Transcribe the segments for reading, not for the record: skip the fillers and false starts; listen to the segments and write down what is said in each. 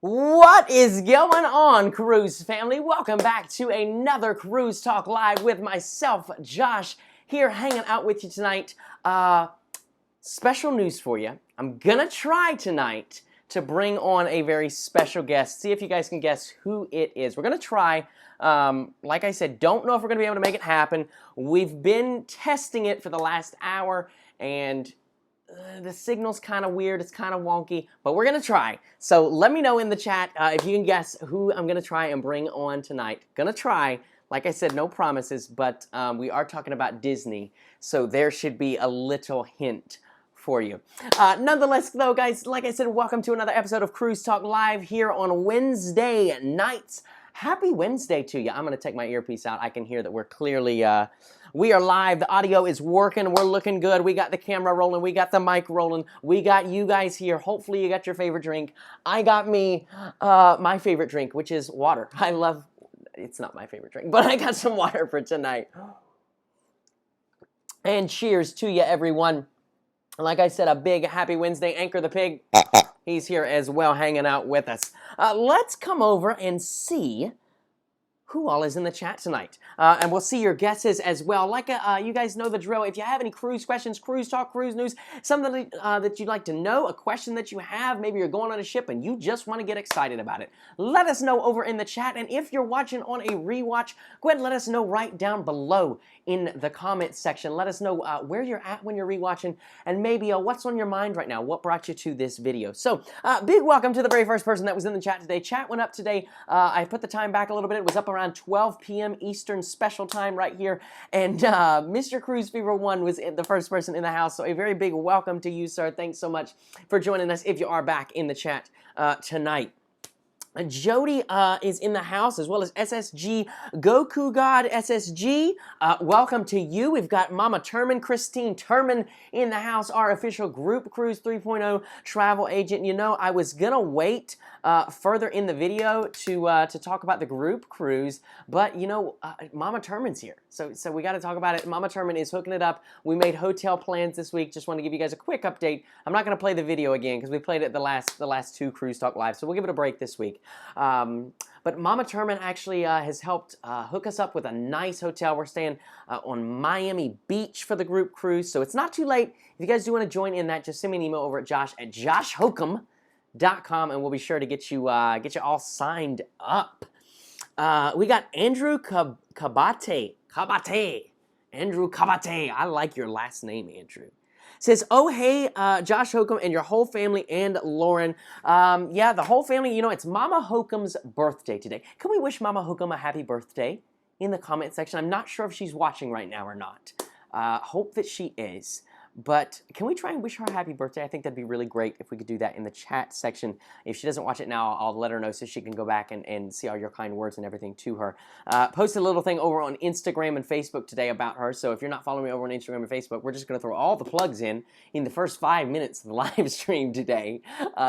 What is going on, Cruise family? Welcome back to another Cruise Talk Live with myself, Josh, here hanging out with you tonight. Special news for you. I'm gonna try tonight to bring on a very special guest. See if you guys can guess who it is. We're gonna try. Like I said, don't know if we're gonna be able to make it happen. We've been testing it for the last hour, and the signal's kind of weird, it's kind of wonky, but we're gonna try. So let me know in the chat if you can guess who I'm gonna try and bring on tonight. Gonna try. Like I said, no promises, but we are talking about Disney, so there should be a little hint for you. Nonetheless, though, guys, like I said, welcome to another episode of Cruise Talk Live here on Wednesday nights. Happy Wednesday to you. I'm gonna take my earpiece out. I can hear that we're clearly we are live. The audio is working. We're looking good. We got the camera rolling. We got the mic rolling. We got you guys here. Hopefully you got your favorite drink. I got me my favorite drink, which is water. I love, it's not my favorite drink, but I got some water for tonight. And cheers to you, everyone. Like I said, a big happy Wednesday. Anchor the Pig, he's here as well, hanging out with us. Let's come over and see who all is in the chat tonight. And we'll see your guesses as well. Like you guys know the drill. If you have any cruise questions, cruise talk, cruise news, something that you'd like to know, a question that you have, maybe you're going on a ship and you just want to get excited about it, let us know over in the chat. And if you're watching on a rewatch, go ahead and let us know right down below in the comments section. Let us know where you're at when you're rewatching, and maybe what's on your mind right now, what brought you to this video. So big welcome to the very first person that was in the chat today. Chat went up today. I put the time back a little bit. It was up around 12 p.m. Eastern Special Time right here, and Mr. Cruise Fever 1 was the first person in the house, so a very big welcome to you, sir. Thanks so much for joining us if you are back in the chat tonight. Jody is in the house, as well as SSG, Goku God SSG. Welcome to you. We've got Mama Turman, Christine Turman in the house, our official Group Cruise 3.0 travel agent. You know, I was gonna wait further in the video to talk about the group cruise, but you know, Mama Turman's here, so we got to talk about it. Mama Turman is hooking it up. We made hotel plans this week. Just want to give you guys a quick update. I'm not gonna play the video again because we played it the last two Cruise Talk Live, so we'll give it a break this week. But Mama Turman actually has helped hook us up with a nice hotel. We're staying on Miami Beach for the group cruise, so it's not too late. If you guys do want to join in that, just send me an email over at josh@joshhokum.com, and we'll be sure to get you all signed up. We got Andrew Kabate. Andrew Kabate. I like your last name, Andrew. Says, oh, hey, Josh Hokum and your whole family and Lauren. Yeah, the whole family, you know, it's Mama Hokum's birthday today. Can we wish Mama Hokum a happy birthday in the comment section? I'm not sure if she's watching right now or not. Hope that she is. But can we try and wish her a happy birthday? I think that'd be really great if we could do that in the chat section. If she doesn't watch it now, I'll let her know so she can go back and see all your kind words and everything to her. Posted a little thing over on Instagram and Facebook today about her. So if you're not following me over on Instagram and Facebook, we're just going to throw all the plugs in the first 5 minutes of the live stream today.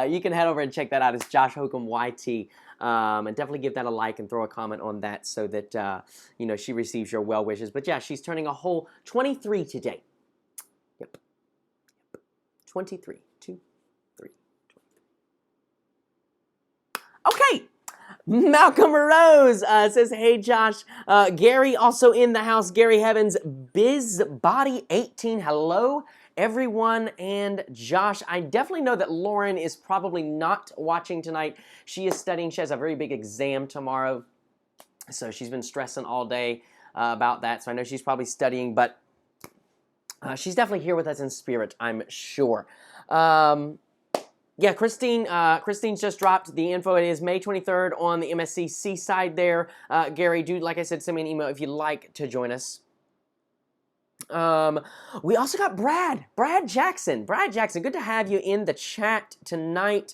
You can head over and check that out. It's Josh Hokum YT. And definitely give that a like and throw a comment on that so that, you know, she receives your well wishes. But yeah, she's turning a whole 23 today. Yep. 23. 2, 3, 23. Okay. Malcolm Rose says, hey, Josh. Gary also in the house. Gary Heavens, BizBody18. Hello, everyone. And Josh, I definitely know that Lauren is probably not watching tonight. She is studying. She has a very big exam tomorrow. So she's been stressing all day about that. So I know she's probably studying, but she's definitely here with us in spirit, I'm sure. Yeah, Christine's just dropped the info. It is May 23rd on the MSC Seaside there. Gary, do, like I said, send me an email if you'd like to join us. We also got Brad Jackson. Brad Jackson, good to have you in the chat tonight.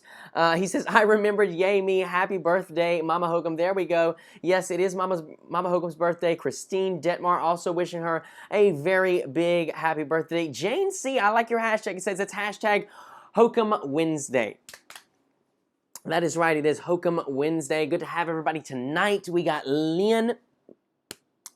He says, I remembered, yay me, happy birthday, Mama Hokum. There we go. Yes, it is Mama Hokum's birthday. Christine Detmar also wishing her a very big happy birthday. Jane C, I like your hashtag. It says it's hashtag Hokum Wednesday. That is right, it is Hokum Wednesday. Good to have everybody tonight. We got Lynn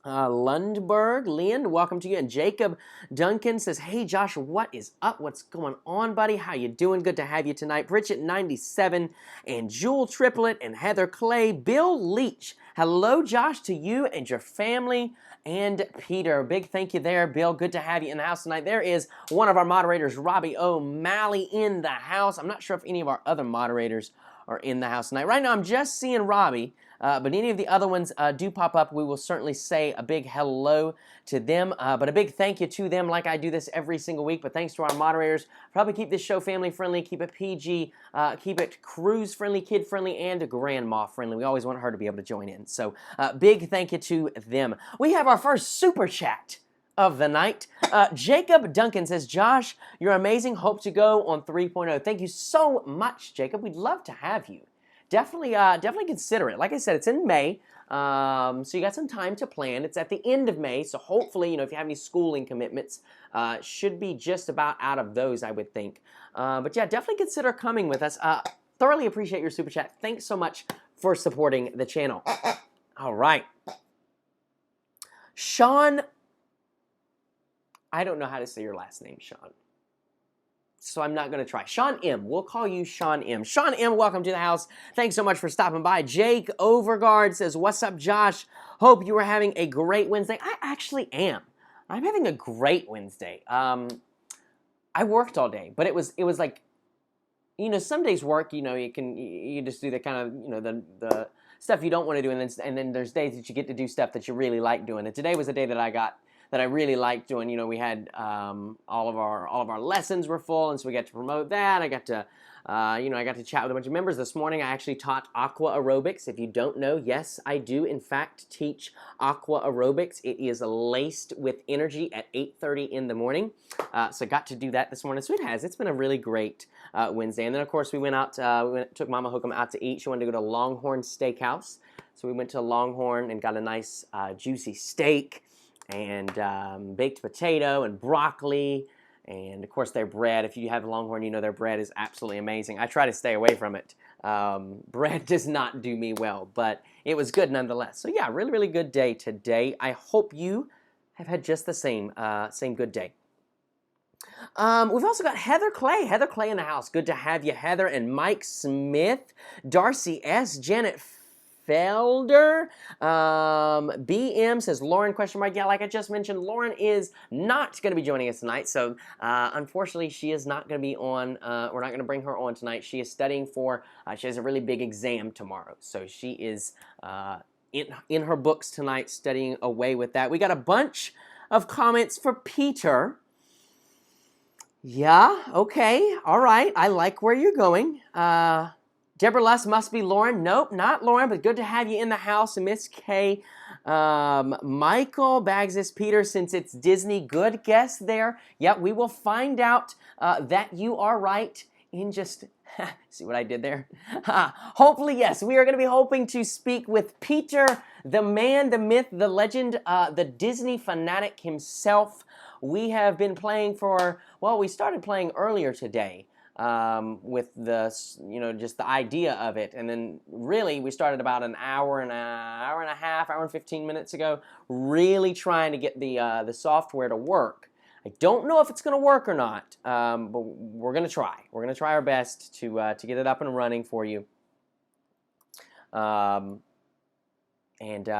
Lundberg, Lind, welcome to you. And Jacob Duncan says, hey Josh, what is up? What's going on, buddy? How you doing? Good to have you tonight. Bridget97 and Jewel Triplet and Heather Clay. Bill Leach, hello Josh to you and your family and Peter. Big thank you there, Bill. Good to have you in the house tonight. There is one of our moderators, Robbie O'Malley, in the house. I'm not sure if any of our other moderators are in the house tonight. Right now, I'm just seeing Robbie. But any of the other ones do pop up, we will certainly say a big hello to them. But a big thank you to them, like I do this every single week. But thanks to our moderators. Probably keep this show family-friendly, keep it PG, keep it cruise-friendly, kid-friendly, and grandma-friendly. We always want her to be able to join in. So big thank you to them. We have our first super chat of the night. Jacob Duncan says, Josh, you're amazing. Hope to go on 3.0. Thank you so much, Jacob. We'd love to have you. Definitely consider it. Like I said, it's in May, so you got some time to plan. It's at the end of May, so hopefully, if you have any schooling commitments, should be just about out of those, I would think. But yeah, definitely consider coming with us. Thoroughly appreciate your super chat. Thanks so much for supporting the channel. All right. Sean, I don't know how to say your last name, Sean. So I'm not going to try. Sean M. We'll call you Sean M. Sean M., welcome to the house. Thanks so much for stopping by. Jake Overgard says, what's up, Josh? Hope you are having a great Wednesday. I actually am. I'm having a great Wednesday. I worked all day, but it was like, some days work, you just do the kind of, the stuff you don't want to do, and then there's days that you get to do stuff that you really like doing. And today was a day that I really liked doing. We had all of our lessons were full, and so we got to promote that. I got to I got to chat with a bunch of members this morning. I actually taught aqua aerobics. If you don't know, yes, I do in fact teach aqua aerobics. It is laced with energy at 8:30 in the morning. So I got to do that this morning. So it's been a really great Wednesday. And then of course we went out. Took Mama Hook'em out to eat. She wanted to go to Longhorn Steakhouse, so we went to Longhorn and got a nice juicy steak and baked potato and broccoli, and of course their bread. If you have Longhorn, their bread is absolutely amazing. I try to stay away from it. Bread does not do me well, but it was good nonetheless. So yeah, really, really good day today. I hope you have had just the same good day. We've also got Heather Clay. Heather Clay in the house. Good to have you, Heather. And Mike Smith, Darcy S., Janet Felder, BM says, Lauren, question mark. Yeah, like I just mentioned, Lauren is not going to be joining us tonight. So, unfortunately, she is not going to be on. We're not going to bring her on tonight. She is studying for, she has a really big exam tomorrow. So, she is in her books tonight studying away with that. We got a bunch of comments for Peter. Yeah, okay, all right. I like where you're going. Deborah Luss must be Lauren. Nope, not Lauren, but good to have you in the house. Miss K. Michael Bags is Peter, since it's Disney. Good guess there. Yep, we will find out that you are right in just... See what I did there? Hopefully, yes. We are going to be hoping to speak with Peter, the man, the myth, the legend, the Disney fanatic himself. We have been playing for... Well, we started playing earlier today. With the, just the idea of it. And then really we started about an hour and a half, hour and 15 minutes ago, really trying to get the software to work. I don't know if it's going to work or not, but we're going to try. We're going to try our best to get it up and running for you. And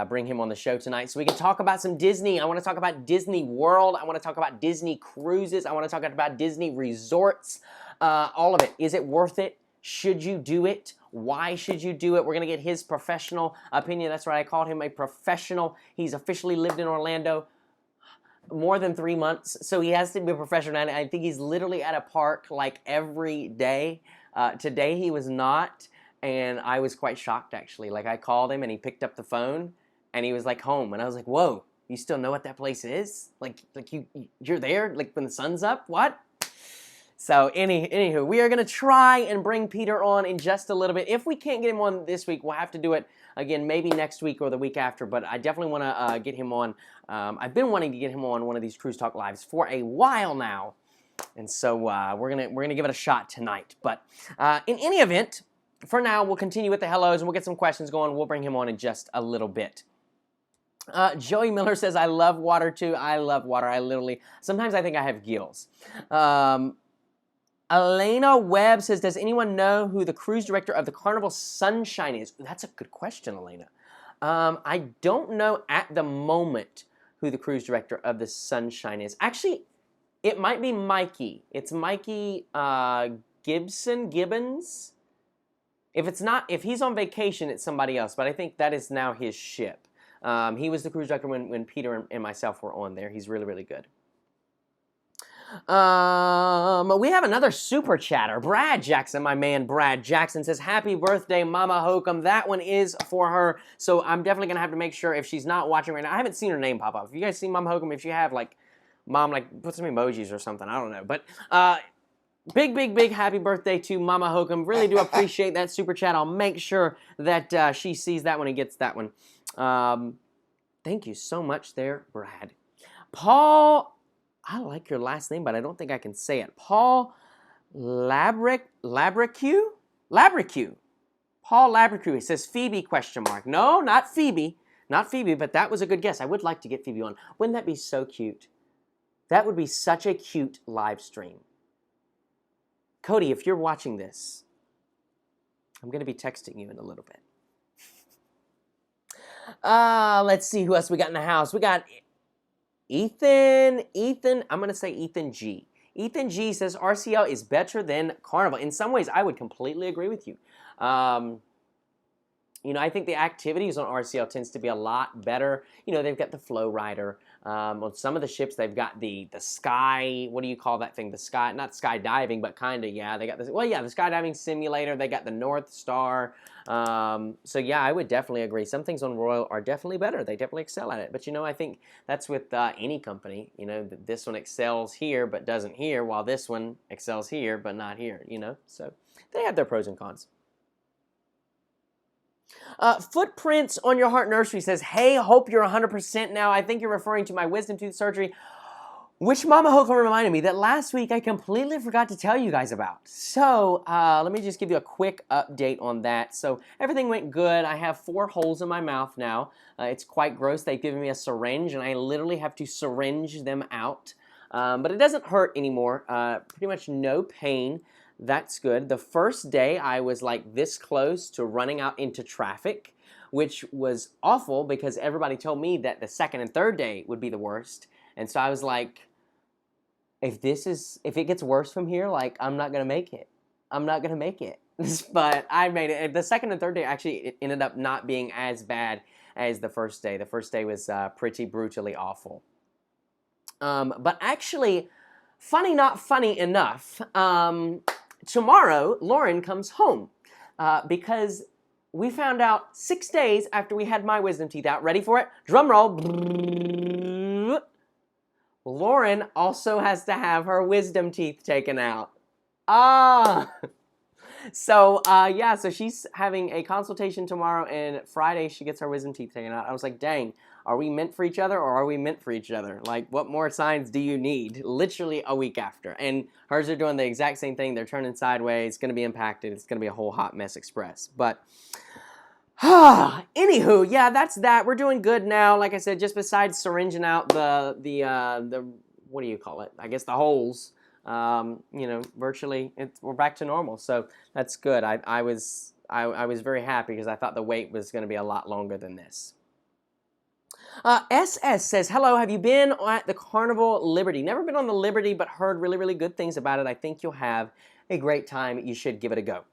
bring him on the show tonight so we can talk about some Disney. I want to talk about Disney World. I want to talk about Disney cruises. I want to talk about Disney resorts. All of it. Is it worth it? Should you do it? Why should you do it? We're going to get his professional opinion. That's right. I called him a professional. He's officially lived in Orlando more than 3 months, so he has to be a professional. And I think he's literally at a park like every day. Today he was not. And I was quite shocked, actually. Like, I called him, and he picked up the phone, and he was, like, home. And I was like, whoa, you still know what that place is? Like you're there, like, when the sun's up? What? So, anywho, we are going to try and bring Peter on in just a little bit. If we can't get him on this week, we'll have to do it, again, maybe next week or the week after. But I definitely want to get him on. I've been wanting to get him on one of these Cruise Talk Lives for a while now. And so, we're gonna give it a shot tonight. But in any event... For now, we'll continue with the hellos, and we'll get some questions going. We'll bring him on in just a little bit. Joey Miller says, I love water too. I love water. Sometimes I think I have gills. Elena Webb says, does anyone know who the cruise director of the Carnival Sunshine is? That's a good question, Elena. I don't know at the moment who the cruise director of the Sunshine is. Actually, it might be Mikey. It's Mikey Gibbons. If he's on vacation, it's somebody else, but I think that is now his ship. He was the cruise director when Peter and myself were on there. He's really, really good. We have another super chatter. Brad Jackson, my man Brad Jackson says, happy birthday, Mama Hokum. That one is for her, so I'm definitely going to have to make sure if she's not watching right now. I haven't seen her name pop up. If you guys see Mama Hokum, if you have, like, Mom, like, put some emojis or something. I don't know. But big happy birthday to Mama Hokum. Really do appreciate that super chat. I'll make sure that she sees that one and gets that one. Thank you so much there, Brad. Paul, I like your last name, but I don't think I can say it. Paul Labrique? Paul Labrique. He says Phoebe, question mark. No, not Phoebe. Not Phoebe, but that was a good guess. I would like to get Phoebe on. Wouldn't that be so cute? That would be such a cute live stream. Cody, if you're watching this, I'm going to be texting you in a little bit. Let's see who else we got in the house. We got Ethan, I'm going to say Ethan G. Ethan G says RCL is better than Carnival. In some ways, I would completely agree with you. You know, I think the activities on RCL tends to be a lot better. You know, they've got the Flow Rider. On some of the ships, they've got the sky, what do you call that thing? The sky, not skydiving, but kind of, yeah. They got this, well, yeah, the skydiving simulator. They got the North Star. So, yeah, I would definitely agree. Some things on Royal are definitely better. They definitely excel at it. But, you know, I think that's with any company. You know, this one excels here but doesn't here, while this one excels here but not here, you know. So, they have their pros and cons. Footprints on Your Heart Nursery says, hey, hope you're 100% now. I think you're referring to my wisdom tooth surgery, which Mama Hokum reminded me that last week I completely forgot to tell you guys about. So let me just give you a quick update on that. So everything went good. I have 4 holes in my mouth now. It's quite gross. They've given me a syringe, and I literally have to syringe them out. But it doesn't hurt anymore. Pretty much no pain. That's good. The first day I was like this close to running out into traffic, which was awful because everybody told me that the second and third day would be the worst. And so I was like, if it gets worse from here, like, I'm not going to make it. I'm not going to make it. But I made it. The second and third day actually it ended up not being as bad as the first day. The first day was pretty brutally awful. But actually, funny not funny enough, tomorrow, Lauren comes home because we found out 6 days after we had my wisdom teeth out. Ready for it? Drum roll. Lauren also has to have her wisdom teeth taken out. So, yeah, so she's having a consultation tomorrow, and Friday she gets her wisdom teeth taken out. I was like, dang, are we meant for each other, or are we meant for each other? Like, what more signs do you need? Literally a week after. And hers are doing the exact same thing. They're turning sideways. It's going to be impacted. It's going to be a whole hot mess express. But, anywho, yeah, that's that. We're doing good now. Like I said, just besides syringing out the what do you call it? I guess the holes. You know, virtually we're back to normal, so that's good. I was very happy because I thought the wait was going to be a lot longer than this. SS says, hello, have you been at the Carnival Liberty? Never been on the Liberty, but heard really, really good things about it. I think you'll have a great time. You should give it a go.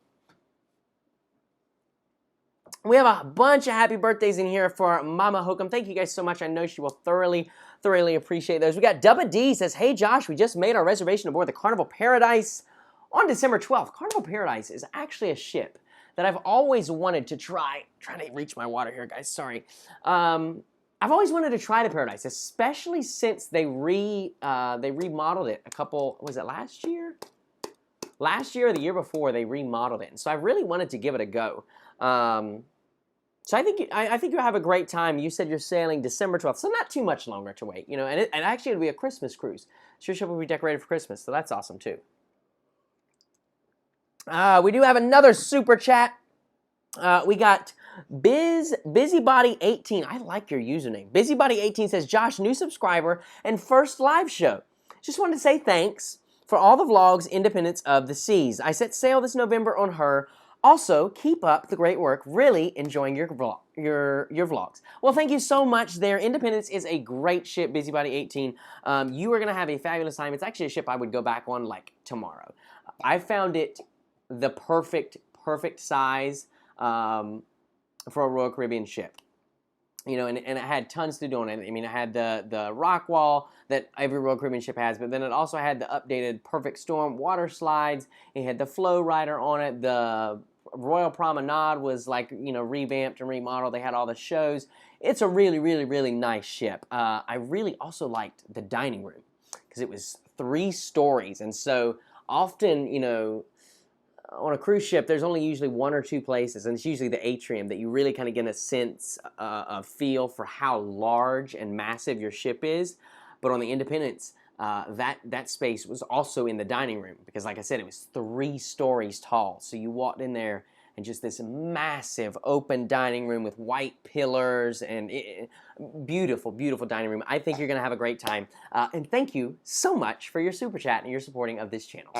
We have a bunch of happy birthdays in here for Mama Hokum. Thank you guys so much. I know she will thoroughly appreciate those. We got Dubba D says, hey Josh, we just made our reservation aboard the Carnival Paradise on December 12th. Carnival Paradise is actually a ship that I've always wanted to try. Trying to reach my water here, guys. Sorry. I've always wanted to try the Paradise, especially since they remodeled it a couple, was it last year? Last year or the year before, they remodeled it. And so I really wanted to give it a go. So I think you'll have a great time. You said you're sailing December 12th, so not too much longer to wait, you know. And actually it'll be a Christmas cruise. So your ship will be decorated for Christmas, so that's awesome too. We do have another super chat. We got Busybody18, I like your username. Busybody18 says, Josh, new subscriber and first live show. Just wanted to say thanks for all the vlogs, Independence of the Seas. I set sail this November on her. Also, keep up the great work. Really enjoying your vlogs. Well, thank you so much there. Independence is a great ship, Busybody18. You are going to have a fabulous time. It's actually a ship I would go back on like tomorrow. I found it the perfect size for a Royal Caribbean ship. You know, and it had tons to do on it. I mean, it had the rock wall that every Royal Caribbean ship has, but then it also had the updated Perfect Storm water slides. It had the Flow Rider on it. The Royal Promenade was like, you know, revamped and remodeled. They had all the shows. It's a really nice ship. I really also liked the dining room because it was 3 stories, and so often, you know, on a cruise ship, there's only usually 1 or 2 places, and it's usually the atrium that you really kind of get a sense, a feel for how large and massive your ship is. But on the Independence, that space was also in the dining room because, like I said, it was 3 stories tall. So you walked in there and just this massive open dining room with white pillars and beautiful dining room. I think you're going to have a great time. And thank you so much for your super chat and your supporting of this channel.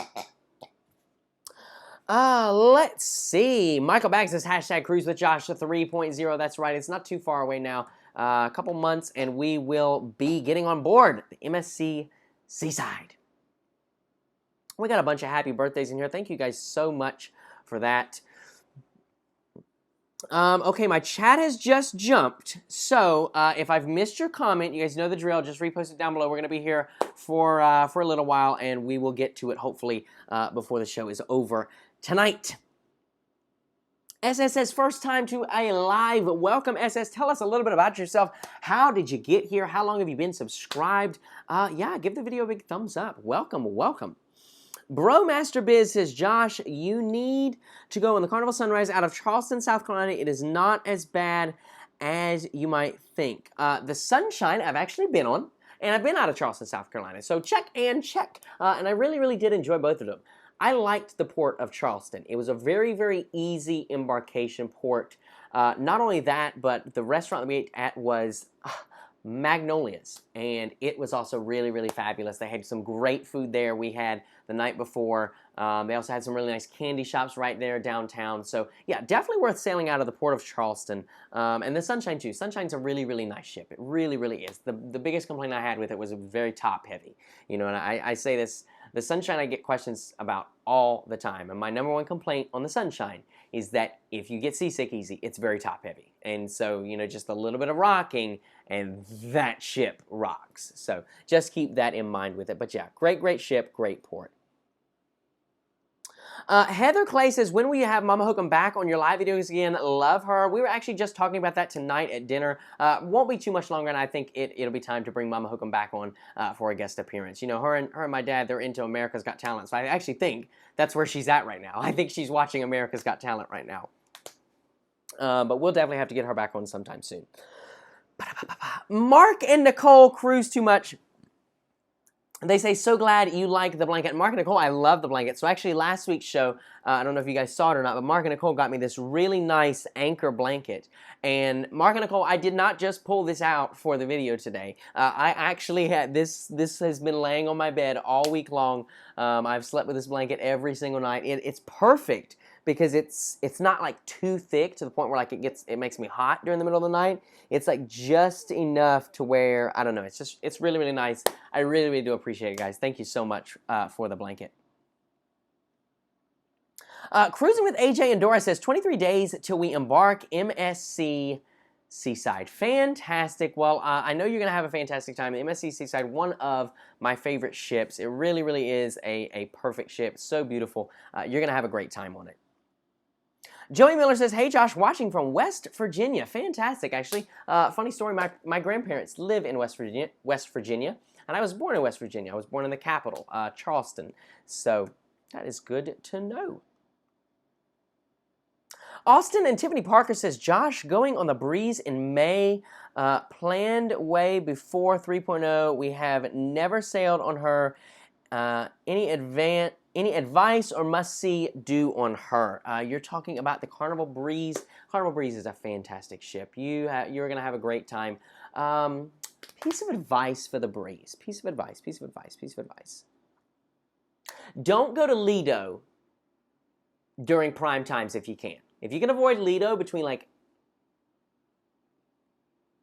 Let's see. Michael Baggs says, hashtag Cruise with Josh 3.0. That's right. It's not too far away now. A couple months, and we will be getting on board the MSC Seaside. We got a bunch of happy birthdays in here. Thank you guys so much for that. Okay, my chat has just jumped. So, if I've missed your comment, you guys know the drill. Just repost it down below. We're going to be here for a little while, and we will get to it, hopefully, before the show is over tonight. SS says, first time to a live. Welcome, SS. Tell us a little bit about yourself. How did you get here? How long have you been subscribed? Yeah, give the video a big thumbs up. Welcome. Bro Master Biz says, Josh, you need to go on the Carnival Sunrise out of Charleston, South Carolina. It is not as bad as you might think. The Sunshine I've actually been on, and I've been out of Charleston, South Carolina. So check and check. And I really did enjoy both of them. I liked the port of Charleston. It was a very easy embarkation port. Not only that, but the restaurant that we ate at was Magnolia's, and it was also really fabulous. They had some great food there. We had the night before. They also had some really nice candy shops right there downtown. So yeah, definitely worth sailing out of the port of Charleston. And the Sunshine too. Sunshine's a really nice ship. It really is. The biggest complaint I had with it was it was very top heavy. You know, and I say this, the Sunshine I get questions about all the time. And my #1 complaint on the Sunshine is that if you get seasick easy, it's very top heavy. And so, you know, just a little bit of rocking and that ship rocks. So just keep that in mind with it. But yeah, great ship, great port. Heather Clay says, when will you have Mama Hook'em back on your live videos again? Love her. We were actually just talking about that tonight at dinner. Won't be too much longer, and I think it'll be time to bring Mama Hook'em back on for a guest appearance. You know, her and my dad, they're into America's Got Talent, so I actually think that's where she's at right now. I think she's watching America's Got Talent right now. But we'll definitely have to get her back on sometime soon. Mark and Nicole cruise too much. They say, so glad you like the blanket. Mark and Nicole, I love the blanket. So actually last week's show, I don't know if you guys saw it or not, but Mark and Nicole got me this really nice anchor blanket. And Mark and Nicole, I did not just pull this out for the video today. I actually had this has been laying on my bed all week long. I've slept with this blanket every single night. It's perfect because it's not like too thick to the point where like it makes me hot during the middle of the night. It's like just enough to where, I don't know, it's really nice. I really do appreciate it, guys. Thank you so much for the blanket. Cruising with AJ and Dora says, 23 days till we embark, MSC Seaside. Fantastic. Well, I know you're going to have a fantastic time. The MSC Seaside, one of my favorite ships. It really is a perfect ship. So beautiful. You're going to have a great time on it. Joey Miller says, hey Josh, watching from West Virginia. Fantastic, actually. Funny story, my grandparents live in West Virginia, and I was born in West Virginia. I was born in the capital, Charleston. So that is good to know. Austin and Tiffany Parker says, Josh, going on the Breeze in May, planned way before 3.0. We have never sailed on her. Any advance Any advice or must-see do on her? You're talking about the Carnival Breeze. Carnival Breeze is a fantastic ship. You're going to have a great time. Piece of advice for the Breeze. Piece of advice. Don't go to Lido during prime times if you can. If you can avoid Lido between like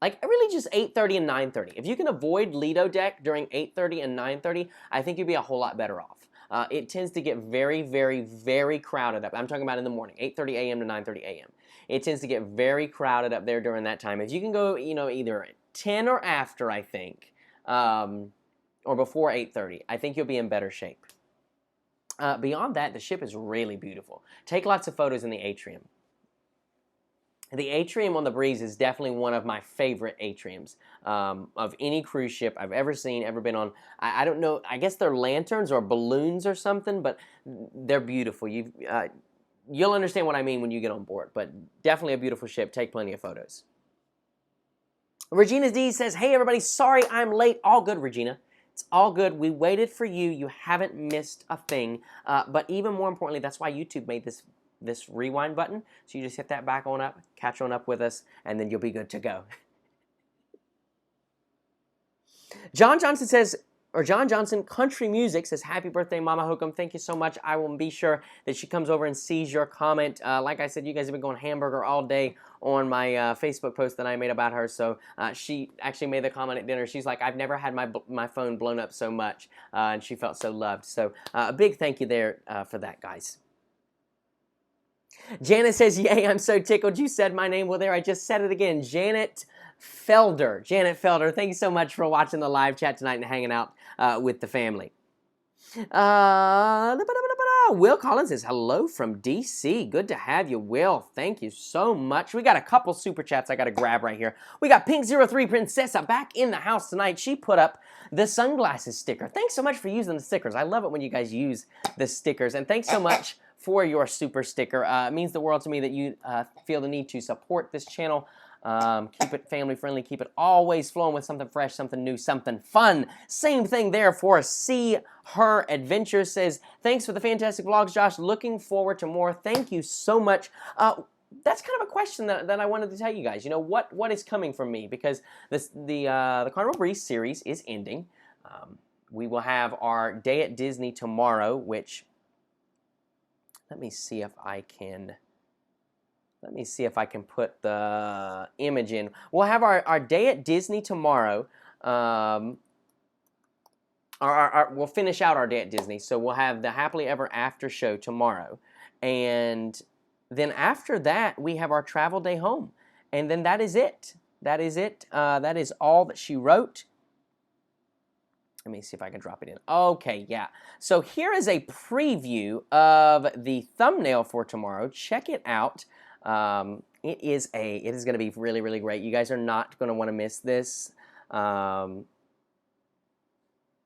really just 8:30 and 9:30. If you can avoid Lido deck during 8:30 and 9:30, I think you'd be a whole lot better off. It tends to get very, very, very crowded up. I'm talking about in the morning, 8:30 a.m. to 9:30 a.m. It tends to get very crowded up there during that time. If you can go, either at 10 or after, I think, or before 8:30, I think you'll be in better shape. Beyond that, the ship is really beautiful. Take lots of photos in the atrium. The atrium on the Breeze is definitely one of my favorite atriums of any cruise ship I've ever seen, ever been on. I don't know, I guess they're lanterns or balloons or something, but they're beautiful. You'll understand what I mean when you get on board, but definitely a beautiful ship. Take plenty of photos. Regina D says, hey everybody, sorry I'm late. All good, Regina. It's all good. We waited for you. You haven't missed a thing. But even more importantly, that's why YouTube made this rewind button. So you just hit that back on up, catch on up with us, and then you'll be good to go. John Johnson Country Music says, happy birthday, Mama Hokum. Thank you so much. I will be sure that she comes over and sees your comment. Like I said, you guys have been going hamburger all day on my Facebook post that I made about her. So she actually made the comment at dinner. She's like, I've never had my phone blown up so much. And she felt so loved. So a big thank you there for that, guys. Janet says, yay, I'm so tickled you said my name. Well, there, I just said it again. Janet Felder. Janet Felder, thank you so much for watching the live chat tonight and hanging out with the family. Will Collins says, hello from D.C. Good to have you, Will. Thank you so much. We got a couple super chats I got to grab right here. We got Pink03 Princessa back in the house tonight. She put up the sunglasses sticker. Thanks so much for using the stickers. I love it when you guys use the stickers. And thanks so much for your super sticker. It means the world to me that you feel the need to support this channel. Keep it family friendly, keep it always flowing with something fresh, something new, something fun. Same thing there for See Her Adventures. Says, thanks for the fantastic vlogs, Josh. Looking forward to more. Thank you so much. That's kind of a question that I wanted to tell you guys. What is coming from me? Because the Carnival Breeze series is ending. We will have our day at Disney tomorrow, which, let me see if I can put the image in. We'll have our day at Disney tomorrow. We'll finish out our day at Disney. So we'll have the Happily Ever After show tomorrow. And then after that, we have our travel day home. And then that is it. That is it. That is all that she wrote. Let me see if I can drop it in. Okay, yeah. So here is a preview of the thumbnail for tomorrow. Check it out. It is going to be really, really great. You guys are not going to want to miss this.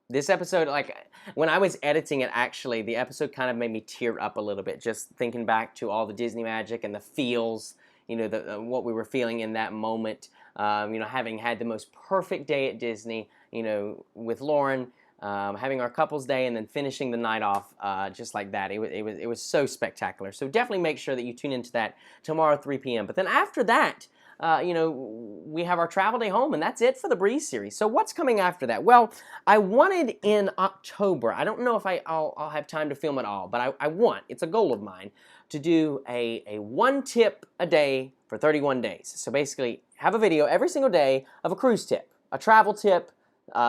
This episode, like, when I was editing it, actually, the episode kind of made me tear up a little bit, just thinking back to all the Disney magic and the feels, what we were feeling in that moment. Having had the most perfect day at Disney, with Lauren, having our couples day and then finishing the night off just like that. It was so spectacular. So definitely make sure that you tune into that tomorrow 3 p.m. But then after that, we have our travel day home, and that's it for the Breeze series. So what's coming after that? Well, I wanted in October, I don't know if I'll have time to film it all, but I want, it's a goal of mine, to do a one tip a day for 31 days. So basically, have a video every single day of a cruise tip, a travel tip,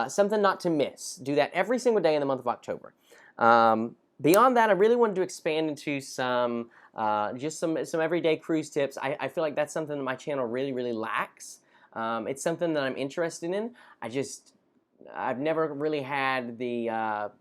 something not to miss. Do that every single day in the month of October. Beyond that, I really wanted to expand into some everyday cruise tips. I feel like that's something that my channel really, really lacks. It's something that I'm interested in. I've never really had the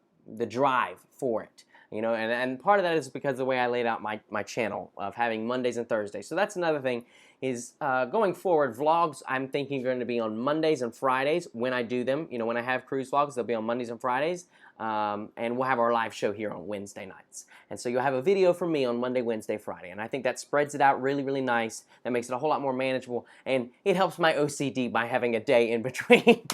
drive for it. And part of that is because of the way I laid out my channel of having Mondays and Thursdays. So that's another thing is going forward, vlogs I'm thinking are going to be on Mondays and Fridays when I do them. When I have cruise vlogs, they'll be on Mondays and Fridays. And we'll have our live show here on Wednesday nights. And so you'll have a video from me on Monday, Wednesday, Friday. And I think that spreads it out really, really nice. That makes it a whole lot more manageable. And it helps my OCD by having a day in between.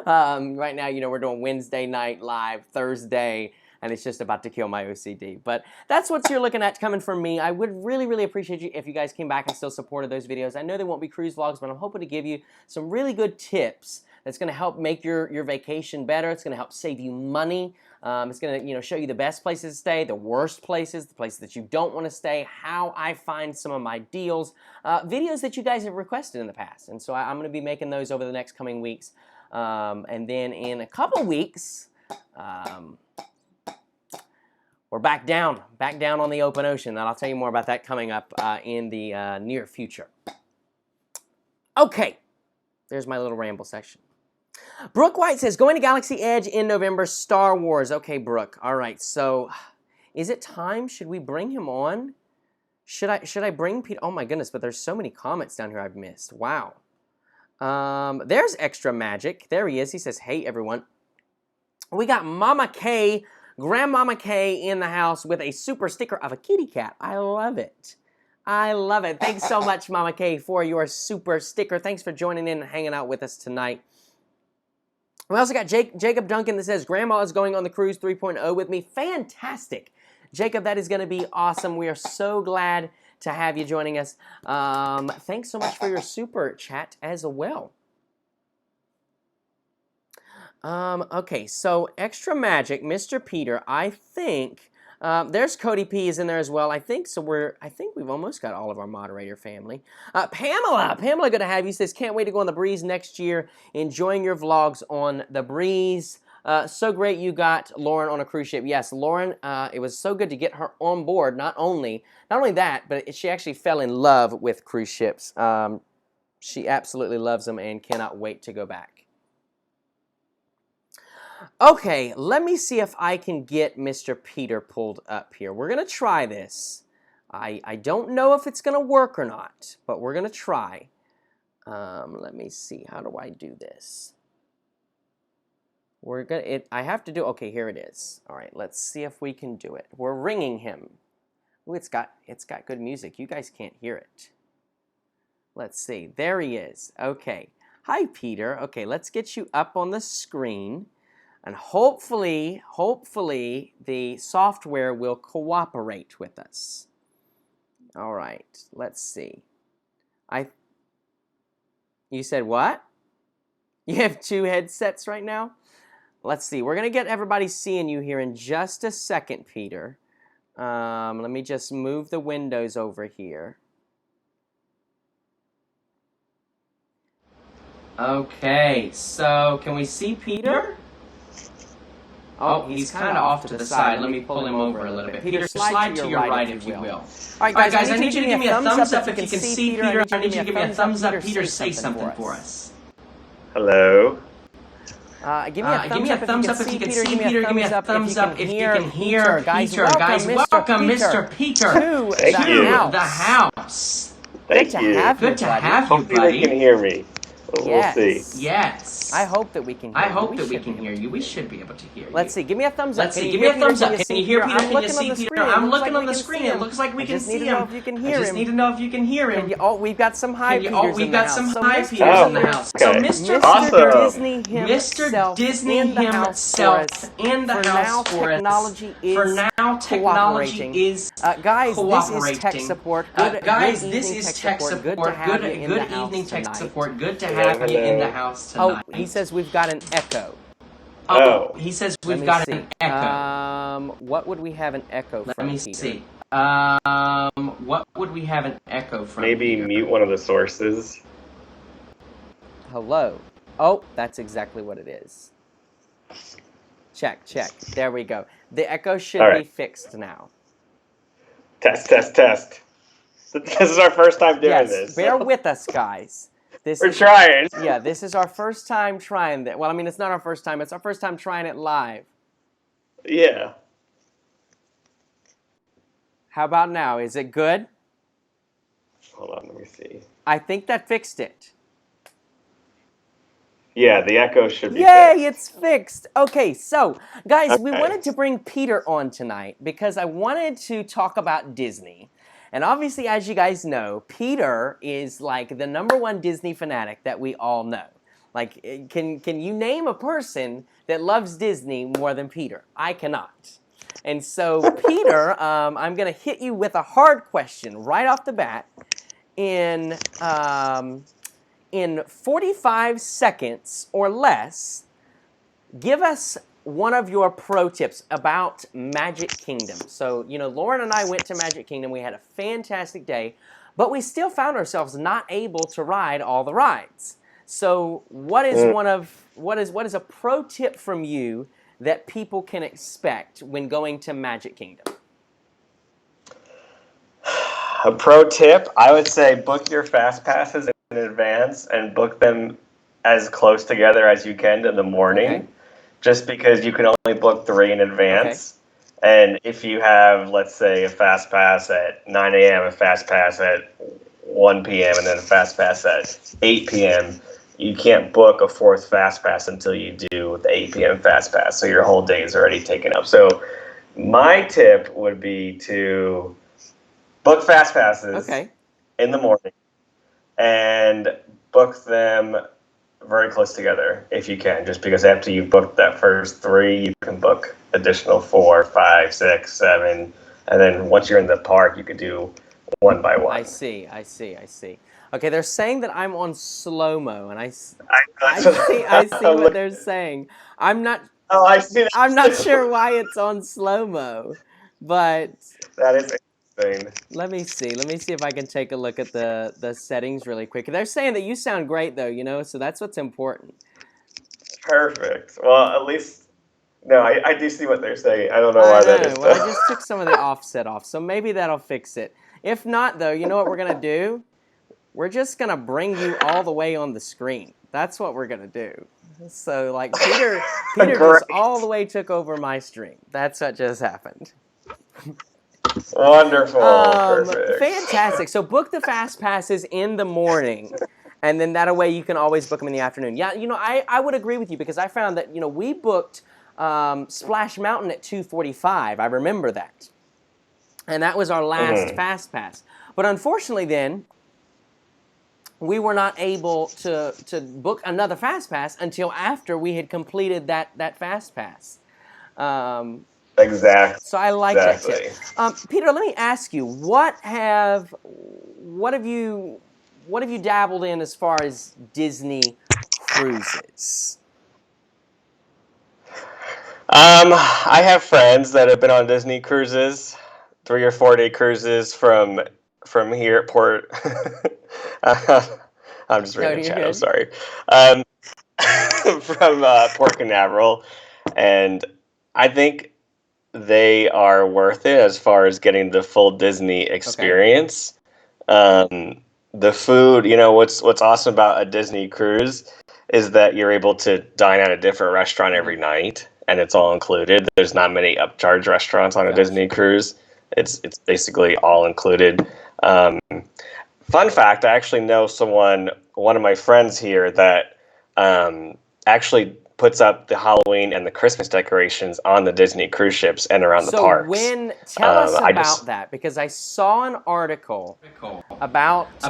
Right now, we're doing Wednesday night live, Thursday, and it's just about to kill my OCD. But that's what you're looking at coming from me. I would really, really appreciate you if you guys came back and still supported those videos. I know they won't be cruise vlogs, but I'm hoping to give you some really good tips that's going to help make your vacation better. It's going to help save you money. It's going to show you the best places to stay, the worst places, the places that you don't want to stay, how I find some of my deals, videos that you guys have requested in the past. And so I'm going to be making those over the next coming weeks. And then in a couple weeks, we're back down on the open ocean, and I'll tell you more about that coming up in the near future. Okay, there's my little ramble section. Brooke White says, going to Galaxy Edge in November, Star Wars. Okay, Brooke, all right, so is it time? Should we bring him on? Should I bring Pete? Oh my goodness, but there's so many comments down here I've missed. Wow. There's Extra Magic. There he is. He says, hey, everyone. We got Mama K, Grandmama K in the house with a super sticker of a kitty cat. I love it. I love it. Thanks so much, Mama K, for your super sticker. Thanks for joining in and hanging out with us tonight. We also got Jacob Duncan that says, Grandma is going on the cruise 3.0 with me. Fantastic. Jacob, that is going to be awesome. We are so glad to have you joining us. Thanks so much for your super chat as well. Okay, so Extra Magic, Mr. Peter, I think, there's Cody P is in there as well. I think we've almost got all of our moderator family. Pamela, good to have you. Says, can't wait to go on the breeze next year. Enjoying your vlogs on the breeze. So great you got Lauren on a cruise ship. Yes, Lauren, it was so good to get her on board. Not only that, but she actually fell in love with cruise ships. She absolutely loves them and cannot wait to go back. Okay, let me see if I can get Mr. Peter pulled up here. We're going to try this. I don't know if it's going to work or not, but we're going to try. Let me see. How do I do this? I have to do, okay, here it is. All right, let's see if we can do it. We're ringing him. Ooh, it's got good music. You guys can't hear it. Let's see. There he is. Okay. Hi, Peter. Okay, let's get you up on the screen. And hopefully the software will cooperate with us. All right, let's see. You said what? You have two headsets right now? Let's see. We're going to get everybody seeing you here in just a second, Peter. Let me just move the windows over here. Okay, so can we see Peter? Oh, he's kind of off to the side. Let me pull him over a little bit. Peter, slide to your right if you will. All right, guys, I need you to give me a thumbs up if you can see Peter. I need you to give me a thumbs up. Peter, say something for us. Hello. Give me a thumbs up if you can see Peter. Give me a thumbs up if you can hear Peter. Guys, welcome Mr. Peter to the house. Thank you. Good to have you, buddy. Hopefully they can hear me. We'll see. Yes. I hope that we can hear you. I hope that we can hear you. We should be able to hear you. Let's see. Give me a thumbs up. Let's see. Give me a thumbs up. Can you hear Peter? Can you see Peter? I'm looking on the screen. It looks like we can see him. I just need to know if you can hear him. Oh, we've got some high Peters We've got some high Peters in the house. So Mr. Disney himself in the house for us. For now, technology is guys, this is tech support. Guys, this is tech support. Good evening, tech support. Good to have you in the house tonight. Oh, he says we've got an echo. Oh, he says we've got an echo. What would we have an echo from? Let me see. What would we have an echo from? Maybe mute one of the sources. Hello. Oh, that's exactly what it is. Check. There we go. The echo should be fixed now. Test. This is our first time doing this. Bear with us, guys. We're trying. Yeah, this is our first time trying that. Well, I mean, it's not our first time. It's our first time trying it live. Yeah. How about now? Is it good? Hold on, let me see. I think that fixed it. Yeah, the echo should be Yay, fixed. it's fixed. Okay, so, guys, we wanted to bring Peter on tonight because I wanted to talk about Disney. And obviously, as you guys know, Peter is like the #1 Disney fanatic that we all know. Like, can you name a person that loves Disney more than Peter? I cannot. And so, Peter, I'm going to hit you with a hard question right off the bat. In 45 seconds or less, give us one of your pro tips about Magic Kingdom. So, you know, Lauren and I went to Magic Kingdom. We had a fantastic day, but we still found ourselves not able to ride all the rides. So, what is what is a pro tip from you that people can expect when going to Magic Kingdom? A pro tip, I would say book your fast passes in advance and book them as close together as you can in the morning. Okay. Just because you can only book 3 in advance. Okay. And if you have, let's say, a fast pass at 9 a.m., a fast pass at 1 p.m., and then a fast pass at 8 p.m., you can't book a 4th fast pass until you do the 8 p.m. fast pass. So your whole day is already taken up. So my tip would be to book fast passes in the morning and book them very close together if you can, just because after you've booked that first 3, you can book additional 4, 5, 6, 7, and then once you're in the park, you could do one by one. I see. Okay, they're saying that I'm on slow-mo, and I see what they're saying. I'm not. Oh, I see that. I'm not sure why it's on slow-mo, but that is insane. Let me see if I can take a look at the settings really quick. They're saying that you sound great, though, you know, so that's what's important. Perfect. Well, at least, no, I do see what they're saying. I don't know why that is. Well, I just took some of the offset off, so maybe that'll fix it. If not, though, you know what we're going to do? We're just going to bring you all the way on the screen. That's what we're going to do. So, like, Peter just all the way took over my stream. That's what just happened. Wonderful. Perfect. Fantastic. So book the fast passes in the morning, and then that way you can always book them in the afternoon. Yeah, you know, I would agree with you because I found that, you know, we booked Splash Mountain at 2:45. I remember that. And that was our last fast pass. But unfortunately then, we were not able to book another fast pass until after we had completed that fast pass. Exactly. So I like that tip. Peter, let me ask you, what have you dabbled in as far as Disney cruises? I have friends that have been on Disney cruises, 3 or 4 day cruises from here at Port. I'm just reading the chat. I'm sorry. From Port Canaveral, and I think they are worth it as far as getting the full Disney experience. The food, you know, what's awesome about a Disney cruise is that you're able to dine at a different restaurant every night, and it's all included. There's not many upcharge restaurants on a Disney cruise. It's basically all included. Fun fact, I actually know one of my friends here that actually puts up the Halloween and the Christmas decorations on the Disney cruise ships and around the parks. Tell us about that, because I saw an article about the